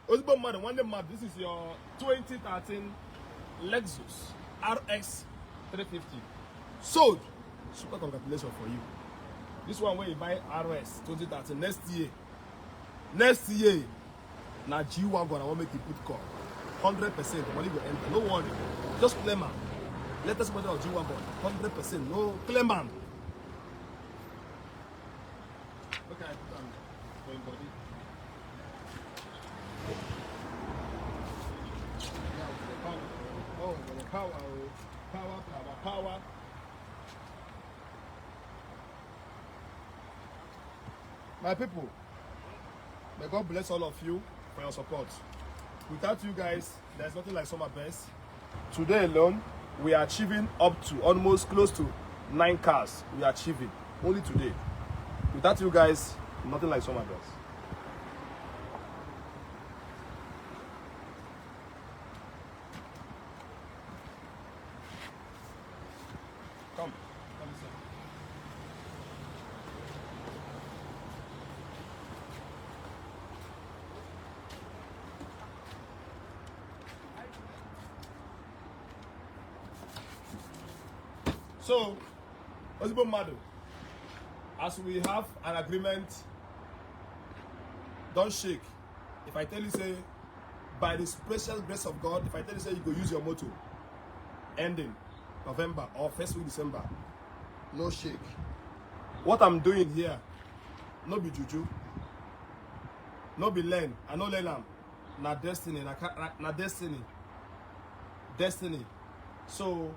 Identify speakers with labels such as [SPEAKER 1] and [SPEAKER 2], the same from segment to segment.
[SPEAKER 1] Osborne Madden, one day mad. This is your 2013 Lexus RX 350. Sold. Super congratulations for you. This one where you buy RS 2013 next year. Next year. Now G-Wagon, I want to make you put call. 100% money will enter. No worry. Just claim man. Let us model of G-Wagon. 100%. No claim man. Okay, I put on going body. Oh, the power. My people, may God bless all of you for your support. Without you guys, there's nothing like summer best. Today alone, we are achieving up to almost close to 9 cars. We are achieving only today. Without you guys, nothing like summer best. Come inside. So, Osborne Madden, as we have an agreement, don't shake. If I tell you, say, by the special grace of God, if I tell you, say, you go use your motor, ending November or first week December, no shake. What I'm doing here, no be juju, no be learn, I no learn am, na destiny, na destiny. So,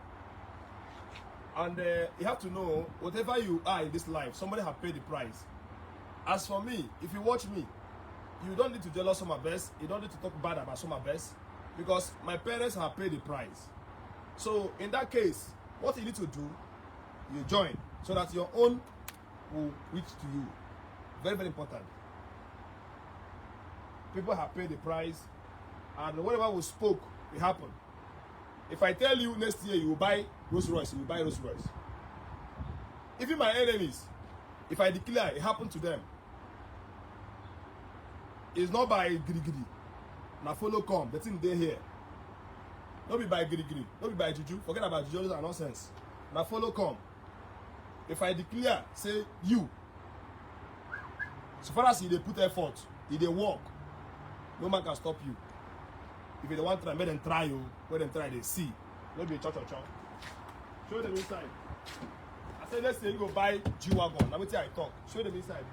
[SPEAKER 1] and you have to know, whatever you are in this life, somebody have paid the price. As for me, if you watch me, you don't need to jealous of my best. You don't need to talk bad about some of my best, because my parents have paid the price. So in that case, what you need to do, you join so that your own will reach to you. Very, very important. People have paid the price, and whatever we spoke will happen. If I tell you next year you will buy Rolls Royce, you will buy Rolls Royce. Even my enemies, if I declare it happened to them, it's not by giri-giri. Now follow come, the thing they here. Not be by giri-giri, not be by juju. Forget about juju, those are nonsense. Now follow come. If I declare, say you, so far as they put effort, if they work, no man can stop you. If they want to try, make them try you. When them try, they see. Not be a church. Show them inside. I said, let's say you go buy G-Wagon. Now wait till I talk. Show them inside.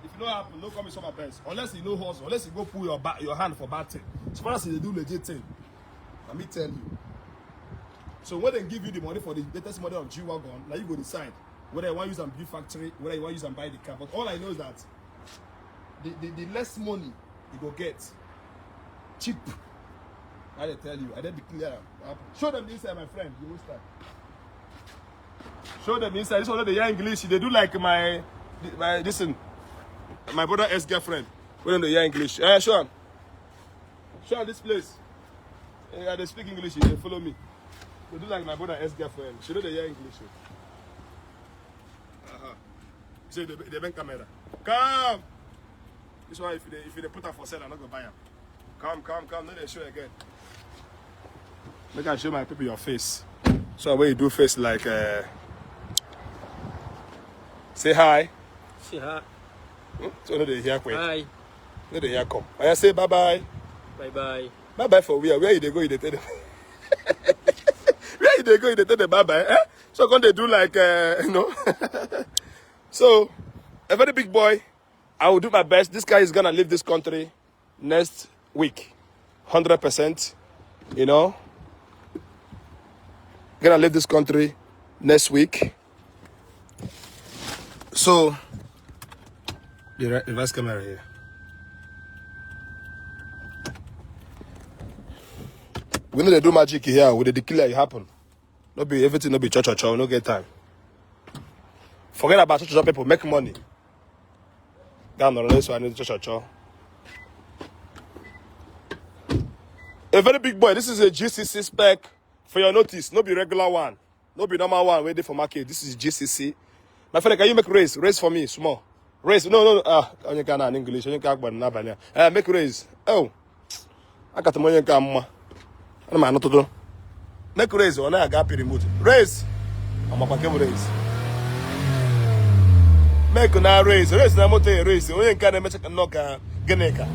[SPEAKER 1] If you know what happen, no come in summer best. Unless you know hustle, unless you go pull your hand for bad thing. So far as they do legit thing, let me tell you. So when they give you the money for the latest model of G-Wagon, now you go decide whether you want to use and build factory, whether you want to use and buy the car. But all I know is that the less money you go get, cheap. I didn't tell you. I didn't declare. Show them the inside, my friend. You will start. Show them the inside. This one, they hear English. They do like my brother ex-girlfriend. We don't hear English. Show them. Show them this place. They speak English. They follow me. They do like my brother ex-girlfriend. She don't hear English. So they bring camera. Come. This one, if they put her for sale, I'm not gonna buy her. Come. Then they show again. Make I show my people your face. So when you do face like say hi.
[SPEAKER 2] Say hi.
[SPEAKER 1] So no they hear quick.
[SPEAKER 2] Hi.
[SPEAKER 1] No they hear come. I say bye bye.
[SPEAKER 2] Bye.
[SPEAKER 1] Bye for where? Where you they go? You they tell them. Where you they go? You they tell them bye. Eh? So when they do like So a very big boy. I will do my best. This guy is gonna leave this country next week, 100%. You know, gonna leave this country next week. So the reverse camera here. We know they do magic here. We they declare it happen. No be everything. No be church. No get time. Forget about church people. Make money. Down the road, so I need church. A very big boy. This is a GCC spec for your notice. No be regular one. No be normal one. Waiting for market. This is GCC. My friend, can you make race? Race for me, small. Raise. No. Onye ka na English. Onye ka agba na abanya. Make raise. Oh. Akata mo onye ka mma. Ana ma anotodo. Make raise. Ona aga remote. Raise. Amakwa ke raise. Make na raise. Raise na moto raise. Onye ka na emecha no ka gene ka.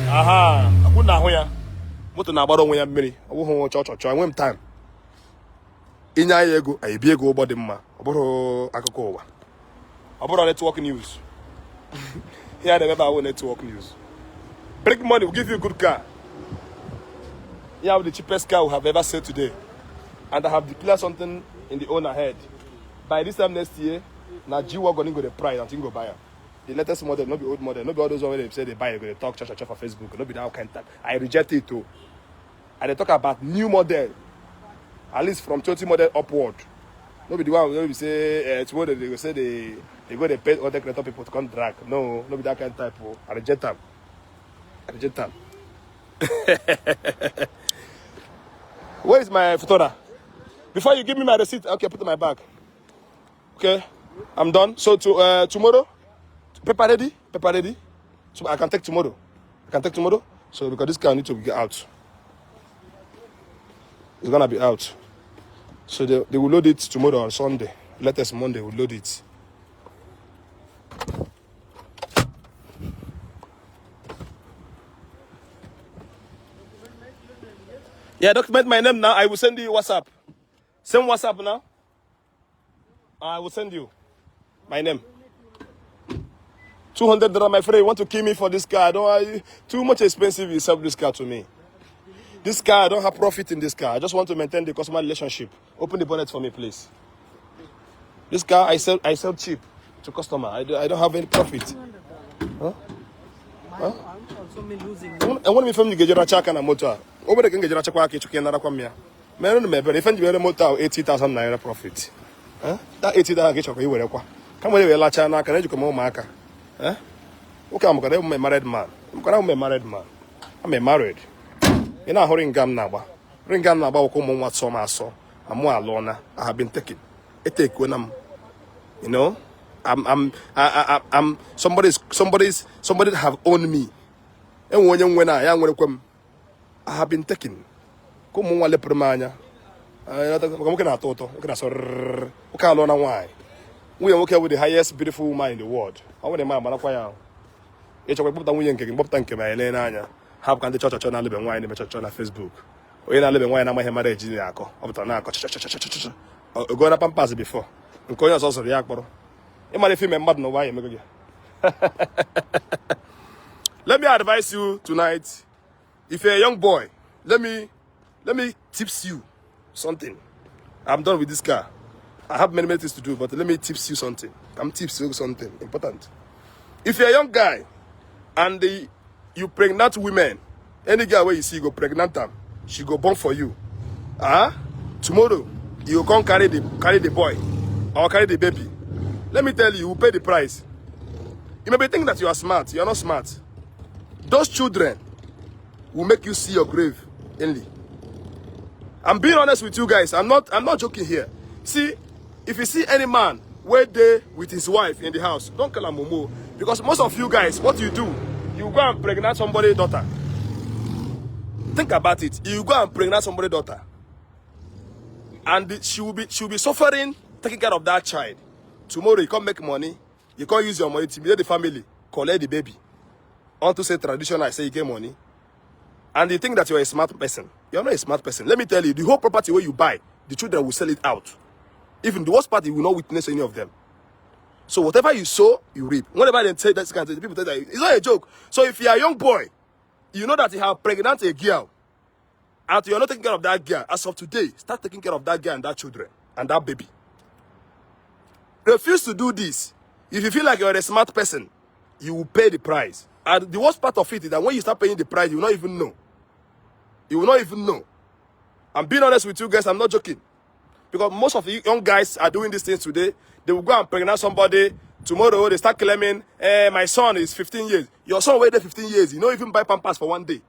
[SPEAKER 1] Aha. Akwụ na ahụ ya. Moto na agbara onwe ya mmiri. Ọ bụghị chọ. Enwe m time. Inye anyị ego, anyị bi ego ụgbọ dị mma. Ọ bụrụ akụkọ ụwa. Ọ bụrụ network news. Here they never have network news. Big money will give you a good car. You have the cheapest car we have ever seen today. And I have declared something in the owner head. By this time next year, now G-Wagon go the price and go buy it. The latest model, not the old model, not all those ones they say they buy it, they talk church for Facebook, not be that kind of time. I reject it too. And they talk about new model, at least from 20 model upward. Not be the one where we say tomorrow they go say they go they pay other creator people to come drag. No, not be that kind of type. I reject them. Where is my photo? Before you give me my receipt, okay, put it in my bag. Okay, I'm done. So tomorrow, paper ready. So I can take tomorrow. So because this car needs to get out. It's gonna be out. So they will load it tomorrow on Sunday. Latest Monday we'll load it. Yeah, document my name now. I will send you WhatsApp. Send WhatsApp now. I will send you my name. $200, my friend. You want to kill me for this car? Too much expensive. You sell this car to me. This car, I don't have profit in this car. I just want to maintain the customer relationship. Open the bonnet for me, please. This car, I sell cheap to customer. I don't have any profit. Huh? I'm also losing. I want me from the Gejera Chaka and motor. Over the Gejera Chaka, Chukan, Rakamia. Man, remember, if you have a motor, 80,000 naira profit. Huh? That 80,000 get you where come away, Lachana, can you come home, Maka? Huh? Okay, I'm going to be a married man. I'm a married. You know how ringam naba. Ringam naba will come on what some I saw. I'm more alone. I have been taken. It take when I'm, you know, I'm somebody have owned me. And when I am when I have been taken. Come on, le permania. I'm going to toto. Okay, alone why? We are okay with the highest beautiful woman in the world. I want a man, Manakwaya. It's a Bob Tank, Bob Tank, my Elena. How can the church on live and wine in the church on Facebook? Or in a living wine, I'm a marriage in the Ako, of Tanaka. Going up and pass before. And calling us also the Akboro. You might feel mad no why. Let me advise you tonight. If you're a young boy, let me tips you something. I'm done with this car. I have many things to do, but let me tips you something. Tips you something important. If you're a young guy and you pregnant women, any girl where you see go pregnant them, she go born for you. Tomorrow you come carry the boy or carry the baby. Let me tell you will pay the price. You may be thinking that you are smart. You are not smart. Those children will make you see your grave only. I'm being honest with you guys. I'm not joking here. See, if you see any man where they with his wife in the house, don't call him Momo. Because most of you guys, what you do, you go and pregnant somebody's daughter. Think about it. You go and pregnant somebody's daughter. And she will be suffering taking care of that child. Tomorrow you can't make money. You can't use your money to build the family. Collect the baby. On to say traditional, I say you get money. And you think that you're a smart person. You're not a smart person. Let me tell you, the whole property where you buy, the children will sell it out. Even the worst part, you will not witness any of them. So whatever you sow, you reap. Whenever they say that kind of people tell that it's not a joke. So if you're a young boy, you know that you have pregnant a girl, and you're not taking care of that girl, as of today, start taking care of that girl and that children and that baby. Refuse to do this. If you feel like you're a smart person, you will pay the price. And the worst part of it is that when you start paying the price, you will not even know. You will not even know. I'm being honest with you guys, I'm not joking. Because most of the young guys are doing these things today. They will go and pregnant somebody. Tomorrow, they start claiming, my son is 15 years. Your son waited 15 years. You don't even buy Pampers for one day.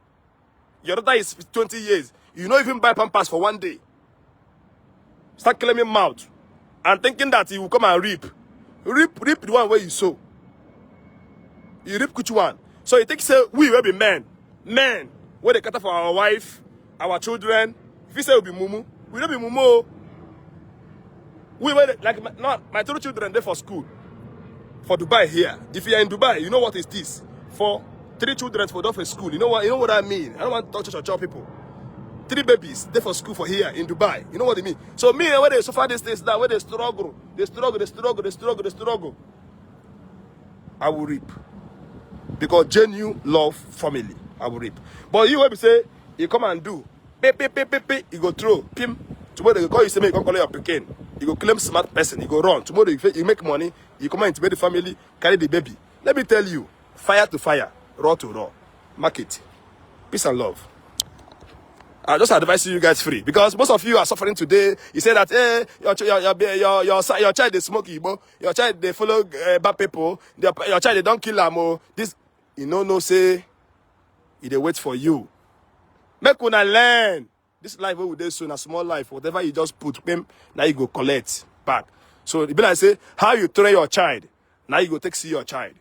[SPEAKER 1] Your daughter is 20 years. You don't even buy Pampers for one day. Start claiming mouth. And thinking that you will come and reap. Reap the one where you sow. You reap which one. So you think say we will be men. Men. Where they cater for our wife, our children. If you say we be mumu, we don't be mumu. We were like my two children there for school. For Dubai here. If you are in Dubai, you know what is this? For 3 children for school. You know what I mean? I don't want to touch your people. 3 babies, they for school for here in Dubai. You know what I mean? So me, when they suffer these things now, when they struggle, I will reap. Because genuine love family, I will reap. But you will say, you come and do, you go through, pim. Tomorrow they call you, say, you come call your pecan. You go claim smart person, you go run. Tomorrow you make money, you come and intimidate the family, carry the baby. Let me tell you, fire to fire, raw to raw. Market. Peace and love. I just advise you guys free because most of you are suffering today. You say that your child they smoke Igbo, your child they follow bad people, your child they don't kill them. This no say they wait for you. Make una learn. This life we do soon a small life, whatever you just put him, now you go collect back. So it be like say how you train your child, now you go take see your child.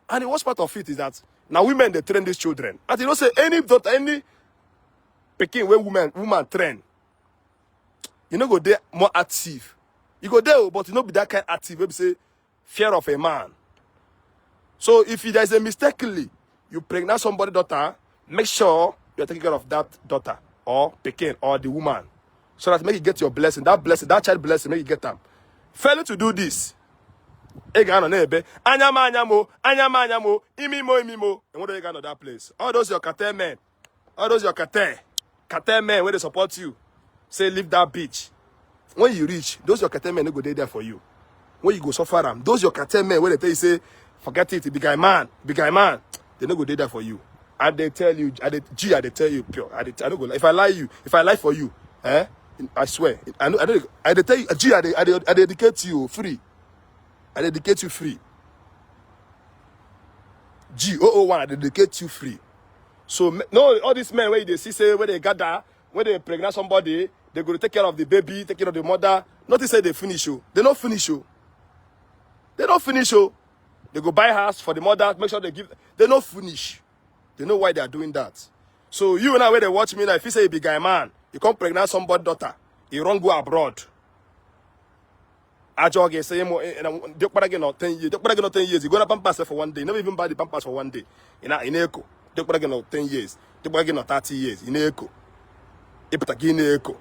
[SPEAKER 1] And the worst part of it is that now women they train these children. And you don't say any daughter, any Peking where woman train. You know go there more active. You go there, but you know be that kind of active. Maybe say fear of a man. So if there is a mistakenly you pregnant somebody's daughter, make sure you're taking care of that daughter or Peking or the woman, so that make you get your blessing. That child blessing, make you get them. Failing to do this, anyamo, imimo. And what do you got on that place? All those your cartel men, all those your cartel men where they support you, say leave that beach. When you reach, those your cartel men they go there for you. When you go suffer them, those your cartel men where they tell you say, forget it, big guy man, they no go there for you. And they tell you, they tell you pure. I don't go. If I lie for you, I swear. I tell you, G, I dedicate you free. I dedicate you free. G001, I dedicate you free. So no, all these men where they see say when they gather, when they pregnant somebody, they go to take care of the baby, take care of the mother. Not to say they finish you. They don't finish you. They don't finish you. They go buy house for the mother, make sure they give. They don't finish. They know why they are doing that. So you and I, when they watch me, like, if you say you be guy man, you come pregnant somebody's daughter, you don't go abroad. I jog say you not 10 years. 10 years. You go to Pampas for one day. Never even buy the Pampas for one day. In Echo. You 10 years. You 30 years. In Echo. You put in Echo.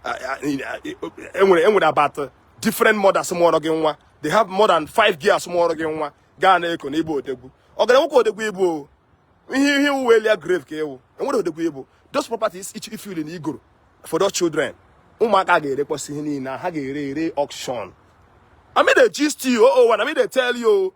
[SPEAKER 1] And about different mothers more again. They have more than 5 years more again. Ghana Echo Nebo Debu. Or the Debu. He will grave KO. And what are the Guebo? Those properties each if you in Igor for those children. Umagage reposini na hagere auction. I mean the gist to you. I mean they tell you.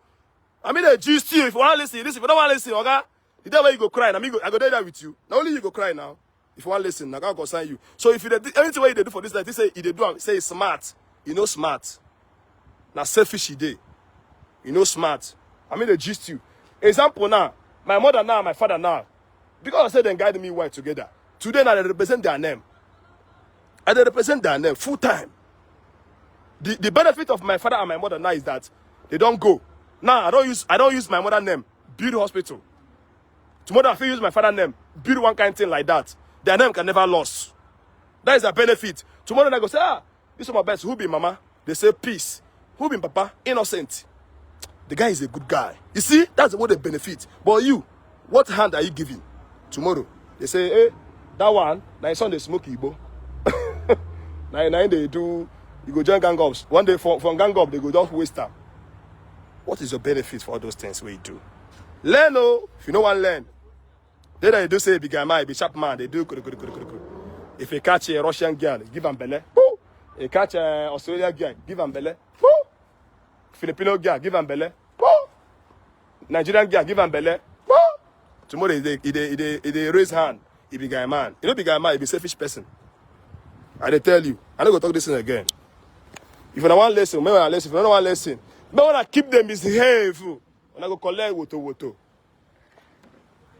[SPEAKER 1] I mean the gist to you. If you want to listen, listen. If you don't want to listen, okay? The day where you go cry, I go there with you. Not only you go cry now. If you want to listen, I can't concern you. So if you anything what they do for this, like they say, they do say it's smart. You know smart. Now selfish day. You know smart. I mean the gist to you. Example now. My mother now, my father now. Because I said they guide me white together. Today now they represent their name. And they represent their name full time. The benefit of my father and my mother now is that they don't go. Now I don't use my mother's name, build hospital. Tomorrow if I use my father's name, build one kind of thing like that. Their name can never lose. That is a benefit. Tomorrow I go say, this is my best. Who be mama? They say peace. Who be papa? Innocent. The guy is a good guy. You see, that's what they benefit. But you, what hand are you giving? Tomorrow, they say, hey, that one, now son they smoke Igbo. now they do, you go join gang ups. One day from gang up, they go just waste time. What is your benefit for all those things we do? Learn, oh, if you know one learn. Then they do say, big guy, be sharp man, they do. If you catch a Russian girl, give them belly. You catch a Australian girl, give them belly. Filipino girl, give them belly. Nigerian girl, give them belly. Tomorrow they raise hand. He be guy man. You know be guy man, he be selfish person. I they tell you. I don't go talk this thing again. If you don't want to listen, maybe I listen. If you don't want to listen, maybe I keep them misbehave. When I go collect woto.